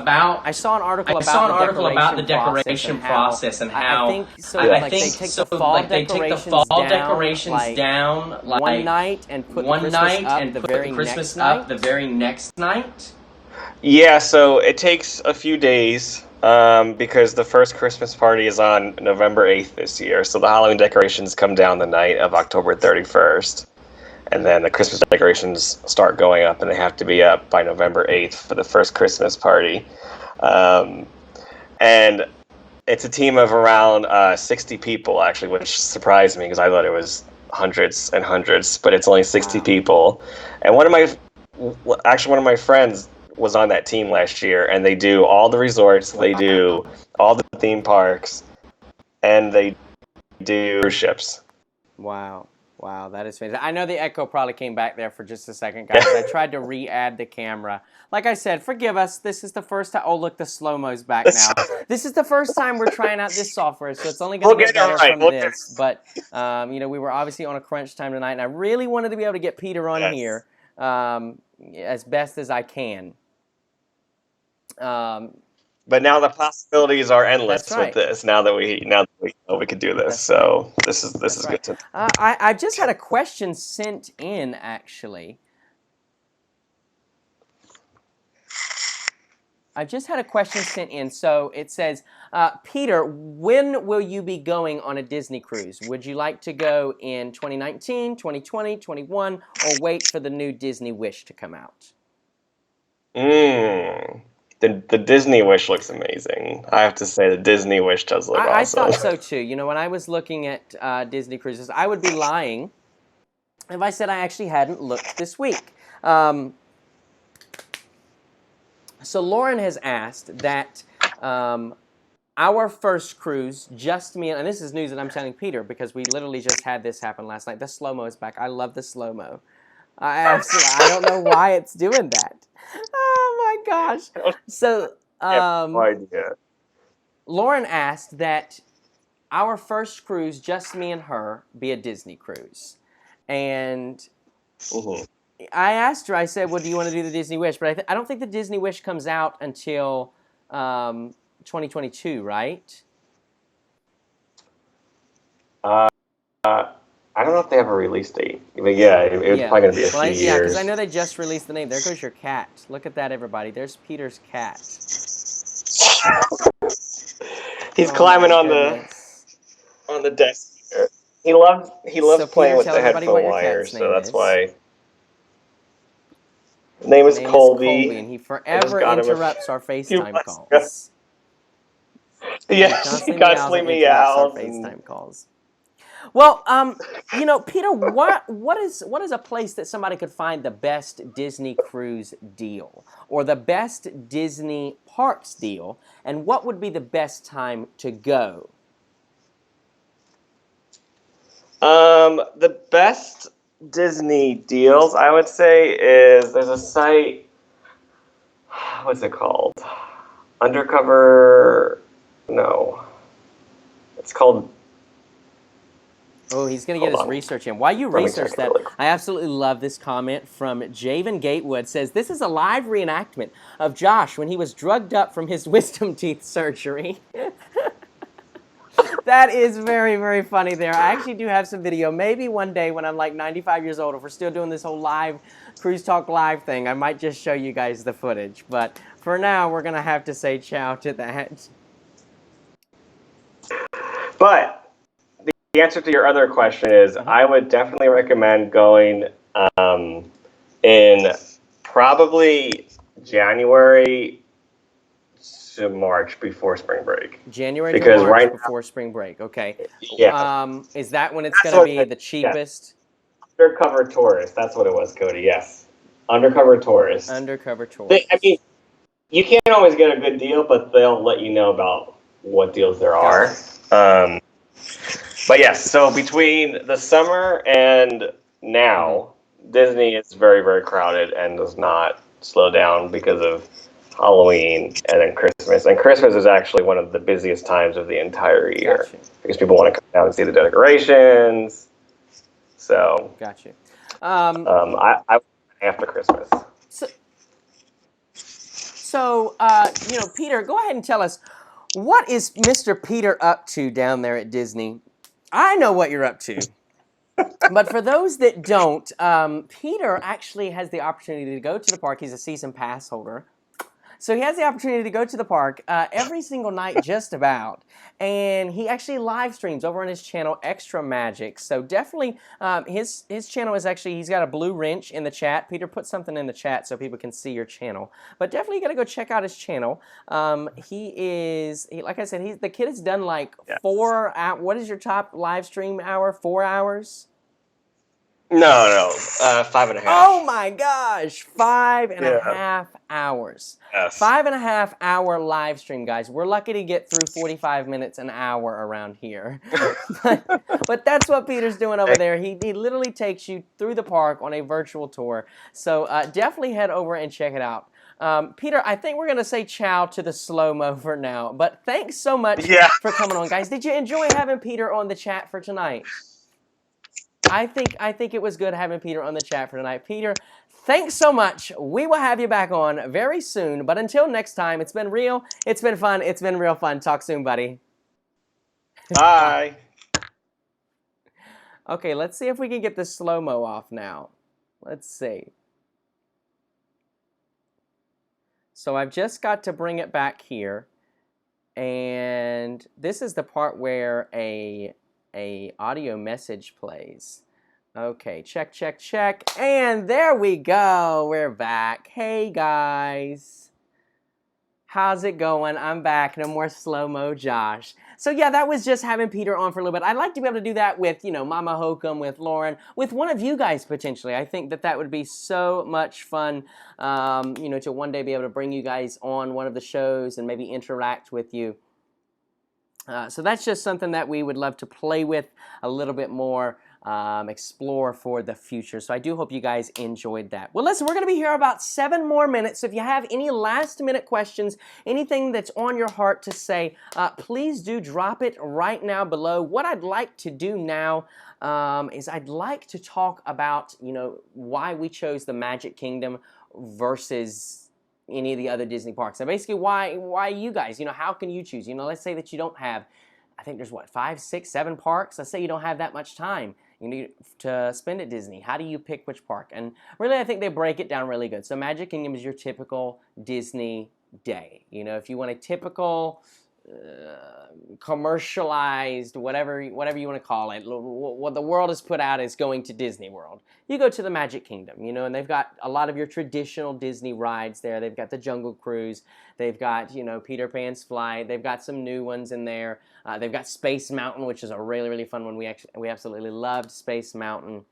decoration process and how they take the fall decorations down like one night and put Christmas up the very next night. Yeah, so it takes a few days. Because the first Christmas party is on November 8th this year. So the Halloween decorations come down the night of October 31st. And then the Christmas decorations start going up, and they have to be up by November 8th for the first Christmas party. And it's a team of around 60 people, actually, which surprised me because I thought it was hundreds and hundreds, but it's only 60 people. And one of my friends was on that team last year, and they do all the resorts, they do all the theme parks, and they do cruise ships. Wow, that is fantastic. I know the echo probably came back there for just a second, guys. I tried to re-add the camera. Like I said, forgive us. This is the first time. Oh, look, the slow-mo's back now. This is the first time we're trying out this software, so it's only going to get better from this. But, you know, we were obviously on a crunch time tonight, and I really wanted to be able to get Peter on here as best as I can. But now the possibilities are endless with this. Now that we could do this. So this is right. good to. I just had a question sent in, actually. I just had a question sent in. So it says, Peter, when will you be going on a Disney cruise? Would you like to go in 2019, 2020, 21, or wait for the new Disney Wish to come out? The Disney Wish looks amazing. I have to say the Disney Wish does look awesome. I thought so too. You know, when I was looking at Disney cruises, I would be lying if I said I actually hadn't looked this week. So Lauren has asked that our first cruise, just me, and this is news that I'm telling Peter because we literally just had this happen last night. The slow-mo is back. I love the slow-mo. I don't know why it's doing that. Oh my gosh. So I have no idea. Lauren asked that our first cruise, just me and her, be a Disney cruise. And I asked her, I said, well, do you want to do the Disney Wish? But I don't think the Disney Wish comes out until 2022, right? I don't know if they have a release date, but yeah, it's probably going to be a few years. Yeah, because I know they just released the name. There goes your cat. Look at that, everybody. There's Peter's cat. He's climbing on the desk here. He loves playing with the headphone wires, so that's why. His name is Colby, and he forever interrupts our FaceTime calls. Yeah, he constantly meows our FaceTime calls. Well, you know, Peter, what is a place that somebody could find the best Disney cruise deal or the best Disney parks deal, and what would be the best time to go? The best Disney deals, I would say, is there's a site. What's it called? Undercover. No, it's called. Oh, he's going to get his research in. While you research that, I absolutely love this comment from Javen Gatewood. Says, this is a live reenactment of Josh when he was drugged up from his wisdom teeth surgery. That is very, very funny there. I actually do have some video. Maybe one day when I'm like 95 years old, if we're still doing this whole live Cruise Talk Live thing, I might just show you guys the footage. But for now, we're going to have to say ciao to that. But the answer to your other question is I would definitely recommend going in probably January to March before spring break. January to March before spring break. Okay. Yeah. Is that when it's going to be the cheapest? Yeah. Undercover Tourist. That's what it was, Cody. Yes. Undercover Tourist. Undercover Tourist. I mean, you can't always get a good deal, but they'll let you know about what deals there are. But yes, so between the summer and now, Disney is very, very crowded and does not slow down because of Halloween and then Christmas. And Christmas is actually one of the busiest times of the entire year because people want to come down and see the decorations. So, gotcha. I after Christmas. So, you know, Peter, go ahead and tell us, what is Mr. Peter up to down there at Disney? I know what you're up to. But for those that don't, Peter actually has the opportunity to go to the park. He's a season pass holder. So he has the opportunity to go to the park every single night just about. And he actually live streams over on his channel, Extra Magic. So definitely, his channel is actually, he's got a blue wrench in the chat. Peter, put something in the chat so people can see your channel. But definitely got to go check out his channel. Like I said, the kid has done like 4 hours. What is your top live stream hour? 4 hours? No, 5.5. Oh my gosh, 5.5 hours. Yes. 5.5 hour live stream, guys. We're lucky to get through 45 minutes an hour around here. but that's what Peter's doing over there. He literally takes you through the park on a virtual tour. So definitely head over and check it out. Peter, I think we're going to say ciao to the slow-mo for now. But thanks so much for coming on, guys. Did you enjoy having Peter on the chat for tonight? I think it was good having Peter on the chat for tonight. Peter, thanks so much. We will have you back on very soon. But until next time, it's been real, it's been fun, it's been real fun. Talk soon, buddy. Hi. Okay, let's see if we can get the slow-mo off now. Let's see. So I've just got to bring it back here. And this is the part where a audio message plays. Okay, check, check, check. And there we go. We're back. Hey, guys. How's it going? I'm back. No more slow-mo Josh. So yeah, that was just having Peter on for a little bit. I'd like to be able to do that with, you know, Mama Hokum, with Lauren, with one of you guys potentially. I think that that would be so much fun, you know, to one day be able to bring you guys on one of the shows and maybe interact with you. So that's just something that we would love to play with a little bit more, explore for the future. So I do hope you guys enjoyed that. Well, listen, we're going to be here about 7 more minutes. So if you have any last-minute questions, anything that's on your heart to say, please do drop it right now below. What I'd like to do now is I'd like to talk about, you know, why we chose the Magic Kingdom versus any of the other Disney parks. And basically why you guys, you know, how can you choose? You know, let's say that you don't have, I think there's what, 5, 6, 7 parks. Let's say you don't have that much time you need to spend at Disney. How do you pick which park? And really, I think they break it down really good. So Magic Kingdom is your typical Disney day. You know, if you want a typical commercialized, whatever you want to call it, what the world has put out as going to Disney World, you go to the Magic Kingdom, you know, and they've got a lot of your traditional Disney rides there. They've got the Jungle Cruise, they've got, you know, Peter Pan's Flight, they've got some new ones in there. They've got Space Mountain, which is a really, really fun one. We absolutely loved Space Mountain.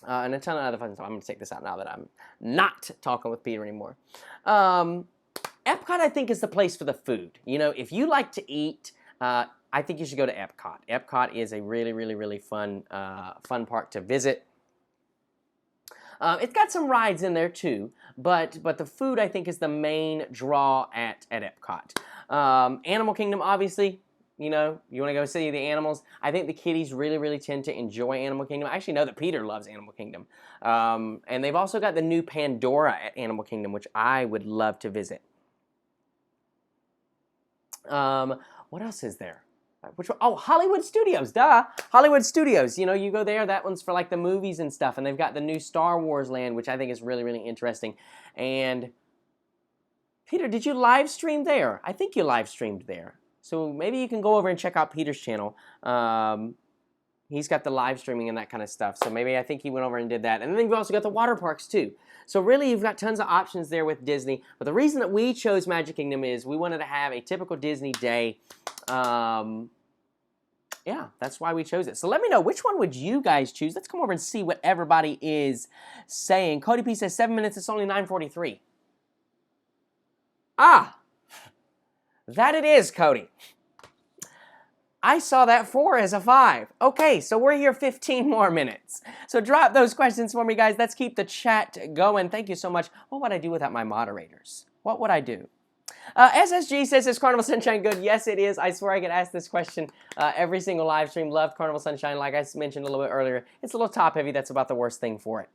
And a ton of other fun stuff. I'm going to take this out now that I'm not talking with Peter anymore. Epcot, I think, is the place for the food. You know, if you like to eat, I think you should go to Epcot. Epcot is a really, really, really fun park to visit. It's got some rides in there too, but the food, I think, is the main draw at Epcot. Animal Kingdom, obviously, you know, you want to go see the animals. I think the kiddies really, really tend to enjoy Animal Kingdom. I actually know that Peter loves Animal Kingdom. And they've also got the new Pandora at Animal Kingdom, which I would love to visit. What else is there? Which one? Oh, Hollywood Studios, duh! Hollywood Studios, you know, you go there, that one's for like the movies and stuff, and they've got the new Star Wars land, which I think is really, really interesting. And Peter, did you live stream there? I think you live streamed there. So maybe you can go over and check out Peter's channel. He's got the live streaming and that kind of stuff. So maybe I think he went over and did that. And then you've also got the water parks too. So really you've got tons of options there with Disney. But the reason that we chose Magic Kingdom is we wanted to have a typical Disney day. Yeah, that's why we chose it. So let me know, which one would you guys choose? Let's come over and see what everybody is saying. Cody P says 7 minutes, it's only 9:43. Ah, that it is, Cody. I saw that 4 as a 5. Okay, so we're here 15 more minutes. So drop those questions for me, guys. Let's keep the chat going. Thank you so much. What would I do without my moderators? What would I do? SSG says, is Carnival Sunshine good? Yes, it is. I swear I get asked this question every single live stream. Love Carnival Sunshine. Like I mentioned a little bit earlier, it's a little top heavy. That's about the worst thing for it.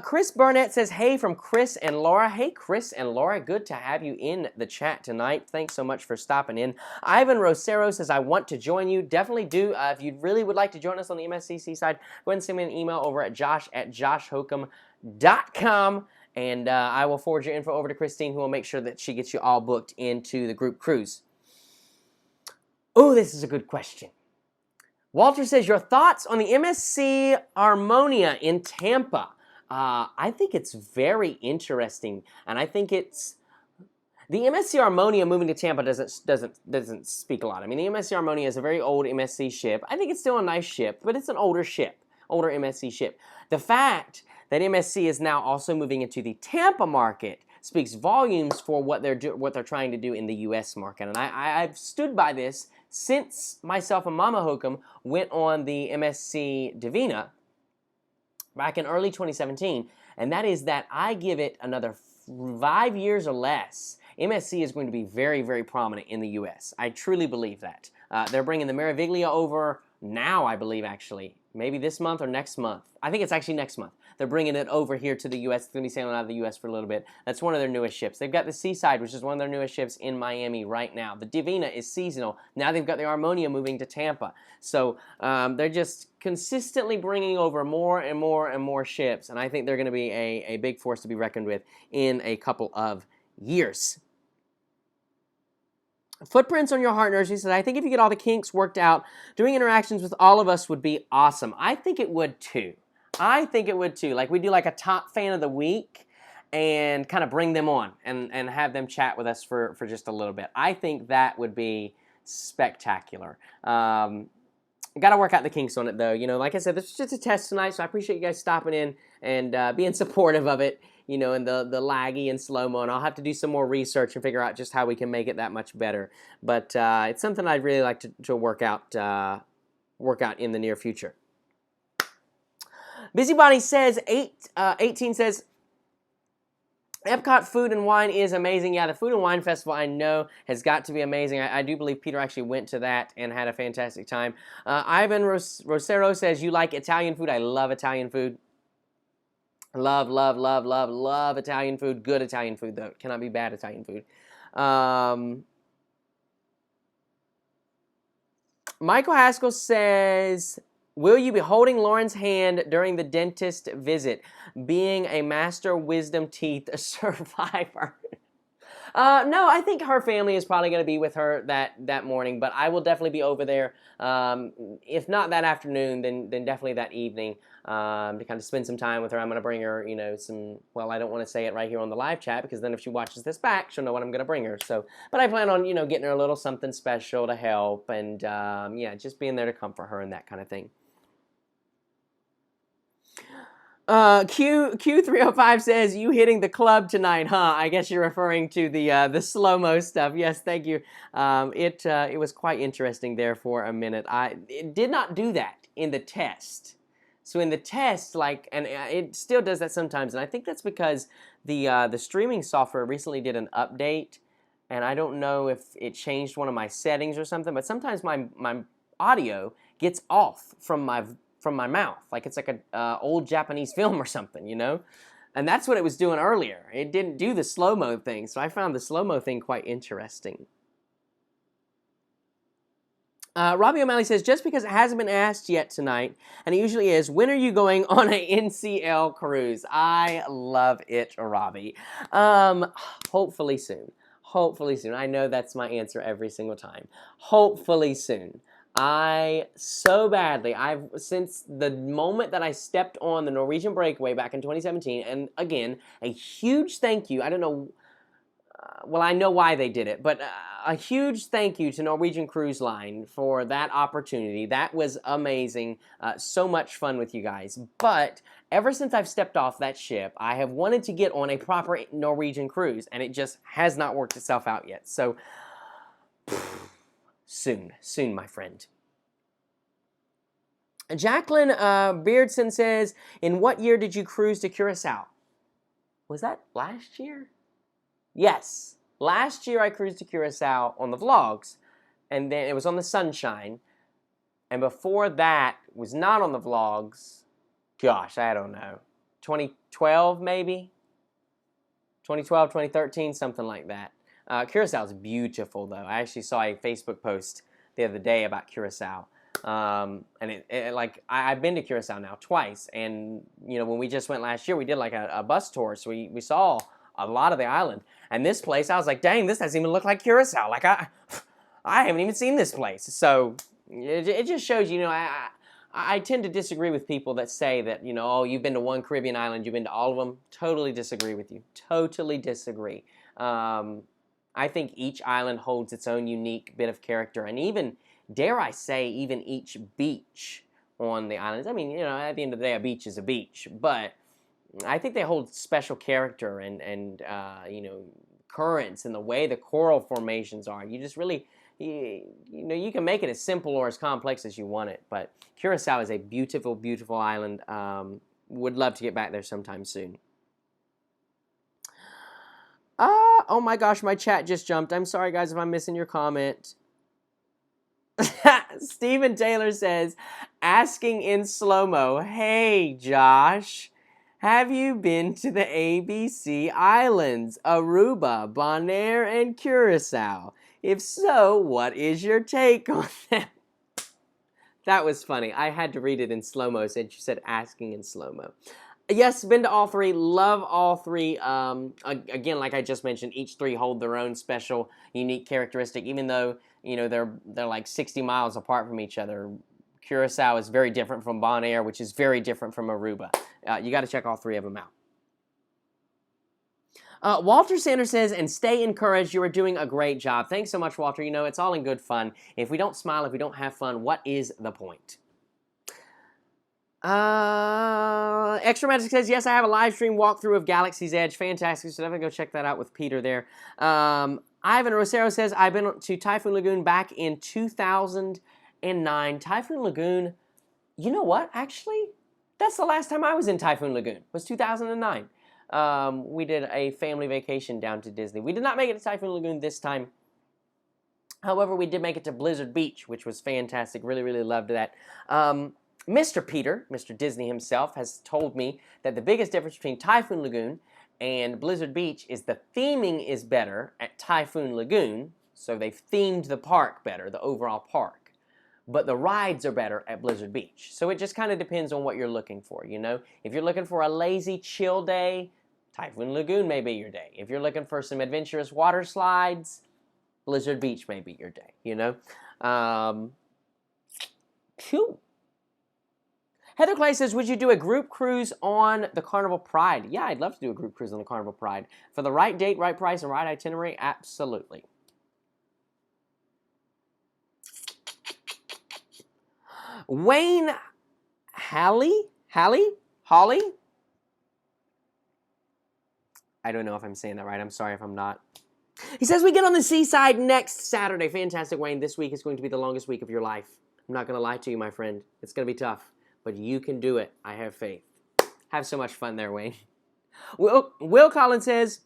Chris Burnett says, hey, from Chris and Laura. Hey, Chris and Laura, good to have you in the chat tonight. Thanks so much for stopping in. Ivan Rosero says, I want to join you. Definitely do. If you really would like to join us on the MSCC side, go ahead and send me an email over at josh@joshhokum.com, and I will forward your info over to Christine, who will make sure that she gets you all booked into the group cruise. Oh, this is a good question. Walter says, your thoughts on the MSC Harmonia in Tampa? I think it's very interesting, and I think it's the MSC Harmonia moving to Tampa doesn't speak a lot. I mean, the MSC Harmonia is a very old MSC ship. I think it's still a nice ship, but it's an older ship, older MSC ship. The fact that MSC is now also moving into the Tampa market speaks volumes for what they're trying to do in the U.S. market, and I've stood by this since myself and Mama Hokum went on the MSC Divina back in early 2017, and that is that I give it another 5 years or less, MSC is going to be very, very prominent in the U.S. I truly believe that. They're bringing the Meraviglia over now, I believe, actually. Maybe this month or next month. I think it's actually next month. they're bringing it over here to the U.S. It's going to be sailing out of the U.S. for a little bit. That's one of their newest ships. They've got the Seaside, which is one of their newest ships in Miami right now. The Divina is seasonal. Now they've got the Harmonia moving to Tampa. So they're just consistently bringing over more and more and more ships, and I think they're going to be a big force to be reckoned with in a couple of years. Footprints on Your Heart Nursery says, I think if you get all the kinks worked out, doing interactions with all of us would be awesome. I think it would too. I think it would too. Like we do like a top fan of the week and kind of bring them on and have them chat with us for just a little bit. I think that would be spectacular. Got to work out the kinks on it though. You know, like I said, this is just a test tonight, so I appreciate you guys stopping in and being supportive of it. You know, and the laggy and slow-mo, and I'll have to do some more research and figure out just how we can make it that much better. But it's something I'd really like to work out in the near future. Busybody says, 18 says, Epcot Food and Wine is amazing. Yeah, the Food and Wine Festival, I know, has got to be amazing. I do believe Peter actually went to that and had a fantastic time. Ivan Rosero says, you like Italian food? I love Italian food. Love, love, love, love, love Italian food. Good Italian food, though. It cannot be bad Italian food. Michael Haskell says, will you be holding Lauren's hand during the dentist visit, being a master wisdom teeth survivor? No, I think her family is probably going to be with her that morning, but I will definitely be over there. If not that afternoon, then definitely that evening to kind of spend some time with her. I'm going to bring her, you know, some, well, I don't want to say it right here on the live chat because then if she watches this back, she'll know what I'm going to bring her. So, but I plan on, you know, getting her a little something special to help and, yeah, just being there to comfort her and that kind of thing. Q305 says, you hitting the club tonight, huh? I guess you're referring to the slow-mo stuff. Yes, thank you. It was quite interesting there for a minute. It did not do that in the test. So in the test, like, and it still does that sometimes, and I think that's because the streaming software recently did an update, and I don't know if it changed one of my settings or something, but sometimes my audio gets off from my mouth, like it's like a old Japanese film or something, you know? And that's what it was doing earlier. It didn't do the slow-mo thing, so I found the slow-mo thing quite interesting. Robbie O'Malley says, just because it hasn't been asked yet tonight, and it usually is, when are you going on a NCL cruise? I love it, Robbie. Hopefully soon. Hopefully soon. I know that's my answer every single time. Hopefully soon. Since the moment that I stepped on the Norwegian Breakaway back in 2017, and again, a huge thank you, I don't know, well, I know why they did it, but a huge thank you to Norwegian Cruise Line for that opportunity. That was amazing. So much fun with you guys. But ever since I've stepped off that ship, I have wanted to get on a proper Norwegian cruise, and it just has not worked itself out yet. So, soon, my friend. Jacqueline Beardson says, in what year did you cruise to Curacao? Was that last year? Yes. Last year I cruised to Curacao on the vlogs, and then it was on the Sunshine, and before that was not on the vlogs. Gosh, I don't know. 2012 maybe? 2012, 2013, something like that. Curacao is beautiful, though. I actually saw a Facebook post the other day about Curacao. And I've been to Curacao now twice, and you know, when we just went last year, we did like a bus tour, so we saw a lot of the island. And this place, I was like, dang, this doesn't even look like Curacao. Like I haven't even seen this place. So it just shows, you know, I tend to disagree with people that say that, you know, oh, you've been to one Caribbean island, you've been to all of them. Totally disagree with you. Totally disagree. I think each island holds its own unique bit of character, and even, dare I say, even each beach on the islands. I mean, you know, at the end of the day, a beach is a beach, but I think they hold special character and you know, currents and the way the coral formations are. You just really, you know, you can make it as simple or as complex as you want it, but Curacao is a beautiful, beautiful island. Would love to get back there sometime soon. Oh my gosh, my chat just jumped. I'm sorry, guys, if I'm missing your comment. Stephen Taylor says, asking in slow-mo, hey, Josh. Have you been to the ABC Islands, Aruba, Bonaire, and Curacao? If so, what is your take on them? That was funny. I had to read it in slow-mo since you said asking in slow-mo. Yes, been to all three. Love all three. Again, like I just mentioned, each three hold their own special, unique characteristic, even though, you know, they're like 60 miles apart from each other. Curacao is very different from Bonaire, which is very different from Aruba. You got to check all three of them out. Walter Sanders says, and stay encouraged. You are doing a great job. Thanks so much, Walter. You know, it's all in good fun. If we don't smile, if we don't have fun, what is the point? Extra Magic says, yes, I have a live stream walkthrough of Galaxy's Edge. Fantastic. So definitely go check that out with Peter there. Ivan Rosero says, I've been to Typhoon Lagoon back in 2009. Typhoon Lagoon, you know what? Actually, that's the last time I was in Typhoon Lagoon, was 2009. We did a family vacation down to Disney. We did not make it to Typhoon Lagoon this time. However, we did make it to Blizzard Beach, which was fantastic. Really, really loved that. Mr. Peter, Mr. Disney himself, has told me that the biggest difference between Typhoon Lagoon and Blizzard Beach is the theming is better at Typhoon Lagoon, so they've themed the park better, the overall park. But the rides are better at Blizzard Beach. So it just kind of depends on what you're looking for, you know? If you're looking for a lazy, chill day, Typhoon Lagoon may be your day. If you're looking for some adventurous water slides, Blizzard Beach may be your day, you know? Phew. Heather Clay says, would you do a group cruise on the Carnival Pride? Yeah, I'd love to do a group cruise on the Carnival Pride. For the right date, right price, and right itinerary, absolutely. Wayne Halley? I don't know if I'm saying that right. I'm sorry if I'm not. He says, we get on the seaside next Saturday. Fantastic, Wayne. This week is going to be the longest week of your life. I'm not going to lie to you, my friend. It's going to be tough. But you can do it. I have faith. Have so much fun there, Wayne. Will Collins says,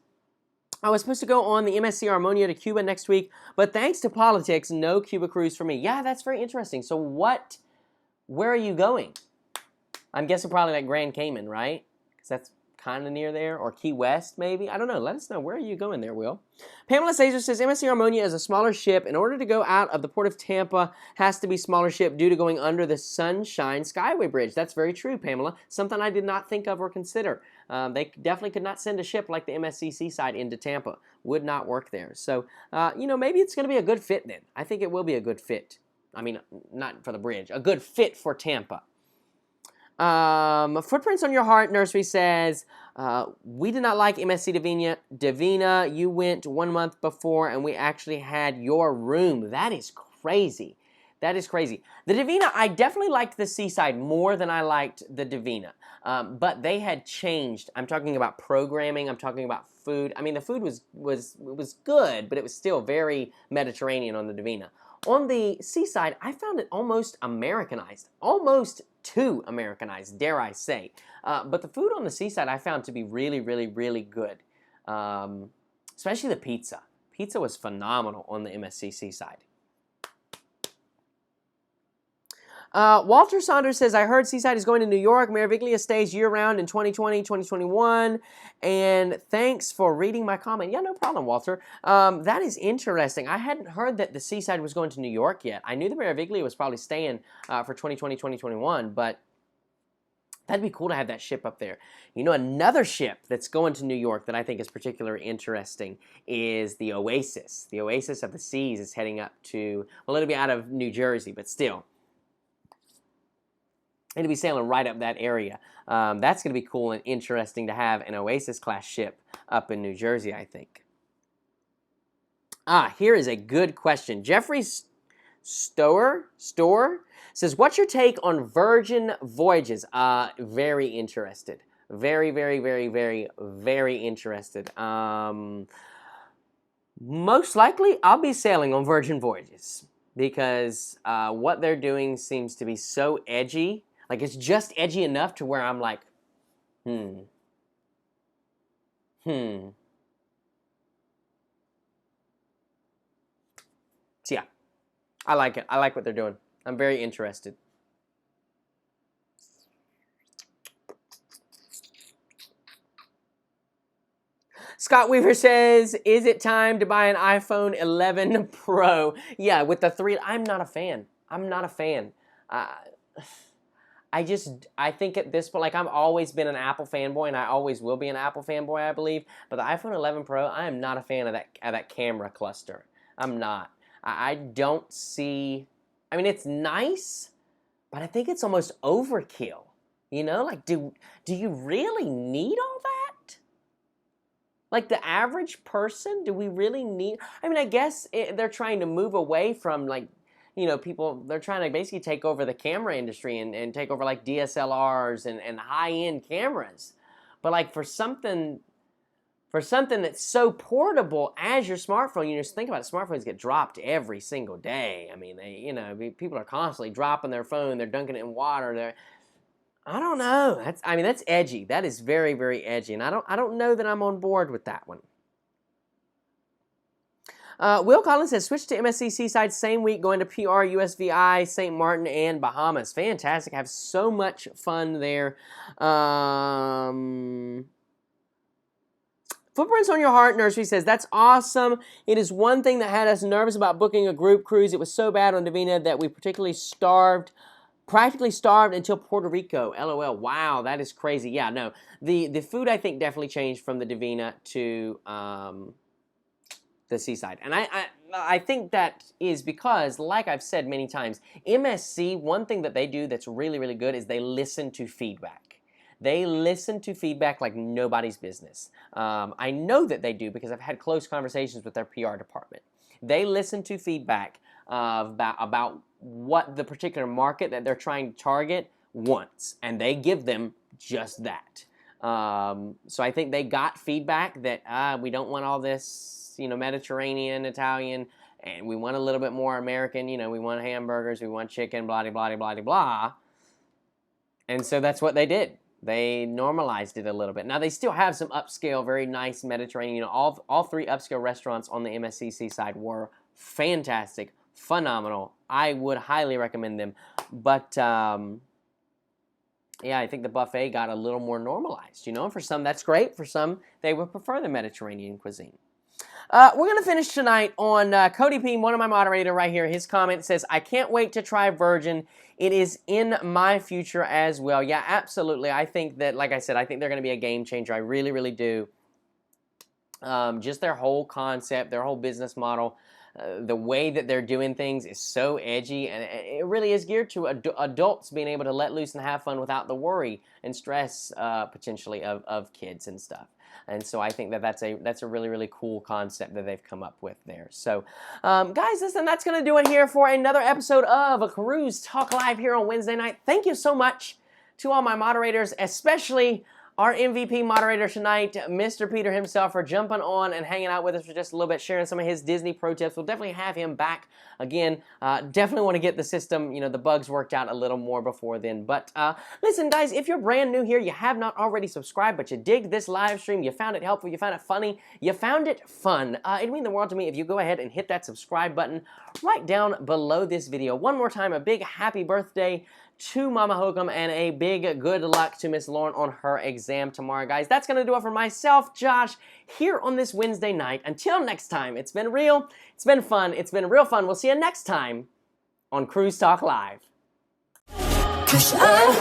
I was supposed to go on the MSC Harmonia to Cuba next week, but thanks to politics, no Cuba cruise for me. Yeah, that's very interesting. So where are you going? I'm guessing probably like Grand Cayman, right? Because that's kind of near there, or Key West, maybe. I don't know. Let us know. Where are you going there, Will? Pamela Caesar says, MSC Harmonia is a smaller ship. In order to go out of the port of Tampa, has to be smaller ship due to going under the Sunshine Skyway Bridge. That's very true, Pamela. Something I did not think of or consider. They definitely could not send a ship like the MSC Seaside into Tampa. Would not work there. So, you know, maybe it's going to be a good fit then. I think it will be a good fit. I mean, not for the bridge. A good fit for Tampa. Footprints on Your Heart Nursery says, we did not like MSC Divina. You went 1 month before and we actually had your room. That is crazy. That is crazy. The Divina, I definitely liked the Seaside more than I liked the Divina. But they had changed. I'm talking about programming. I'm talking about food. I mean, the food was good, but it was still very Mediterranean on the Divina. On the Seaside, I found it almost Americanized, almost too Americanized, dare I say. But the food on the Seaside I found to be really, really, really good, especially the pizza. Pizza was phenomenal on the MSC Seaside. Walter Saunders says, I heard Seaside is going to New York. Meraviglia stays year-round in 2020, 2021. And thanks for reading my comment. Yeah, no problem, Walter. That is interesting. I hadn't heard that the Seaside was going to New York yet. I knew the Meraviglia was probably staying for 2020, 2021, but that'd be cool to have that ship up there. You know, another ship that's going to New York that I think is particularly interesting is the Oasis. The Oasis of the Seas is heading up to, well, it'll be out of New Jersey, but still. It'll be sailing right up that area. That's going to be cool and interesting to have an Oasis-class ship up in New Jersey, I think. Here is a good question. Jeffrey Store says, what's your take on Virgin voyages? Very interested. Very, very, very, very, very interested. Most likely, I'll be sailing on Virgin voyages because what they're doing seems to be so edgy. Like, it's just edgy enough to where I'm like, So, yeah. I like it. I like what they're doing. I'm very interested. Scott Weaver says, is it time to buy an iPhone 11 Pro? Yeah, with the 3, I'm not a fan. I'm not a fan. I think at this point, like, I've always been an Apple fanboy, and I always will be an Apple fanboy, I believe. But the iPhone 11 Pro, I am not a fan of that camera cluster. I'm not. I don't see. I mean, it's nice, but I think it's almost overkill. You know, like, do you really need all that? Like, the average person, do we really need? I mean, I guess they're trying to move away from, like, you know, people, they're trying to basically take over the camera industry and take over, like, DSLRs and high-end cameras. But, like, for something that's so portable as your smartphone, you just think about it, smartphones get dropped every single day. I mean, people are constantly dropping their phone, they're dunking it in water, I don't know. That's edgy. That is very, very edgy, and I don't know that I'm on board with that one. Will Collins says, switch to MSC Seaside same week, going to PR, USVI, St. Martin, and Bahamas. Fantastic. Have so much fun there. Footprints on Your Heart Nursery says, that's awesome. It is one thing that had us nervous about booking a group cruise. It was so bad on Divina that we practically starved until Puerto Rico. LOL. Wow, that is crazy. Yeah, no. The food, I think, definitely changed from the Divina to the Seaside. And I think that is because, like I've said many times, MSC, one thing that they do that's really, really good is they listen to feedback. They listen to feedback like nobody's business. I know that they do because I've had close conversations with their PR department. They listen to feedback about what the particular market that they're trying to target wants, and they give them just that. So I think they got feedback that we don't want all this, you know, Mediterranean, Italian, and we want a little bit more American. You know, we want hamburgers, we want chicken, blah, blah, blah, blah, blah. And so that's what they did. They normalized it a little bit. Now, they still have some upscale, very nice Mediterranean. You know, all 3 upscale restaurants on the MSC Seaside were fantastic, phenomenal. I would highly recommend them. But, yeah, I think the buffet got a little more normalized. You know, and for some, that's great. For some, they would prefer the Mediterranean cuisine. We're going to finish tonight on Cody P, one of my moderator right here. His comment says, I can't wait to try Virgin. It is in my future as well. Yeah, absolutely. I think that, like I said, I think they're going to be a game changer. I really, really do. Just their whole concept, their whole business model, the way that they're doing things is so edgy, and it really is geared to adults being able to let loose and have fun without the worry and stress potentially of kids and stuff. And so I think that that's a really, really cool concept that they've come up with there. So, guys, listen, that's going to do it here for another episode of A Cruise Talk Live here on Wednesday night. Thank you so much to all my moderators, especially our MVP moderator tonight, Mr. Peter himself, for jumping on and hanging out with us for just a little bit, sharing some of his Disney pro tips. We'll definitely have him back again. Definitely want to get the system, you know, the bugs worked out a little more before then. But listen, guys, if you're brand new here, you have not already subscribed, but you dig this live stream, you found it helpful, you found it funny, you found it fun, it'd mean the world to me if you go ahead and hit that subscribe button right down below this video. One more time, a big happy birthday to Mama Hokum, and a big good luck to Miss Lauren on her exam tomorrow, guys. That's going to do it for myself, Josh, here on this Wednesday night. Until next time, it's been real, it's been fun, it's been real fun. We'll see you next time on Cruise Talk Live. 'Cause I'm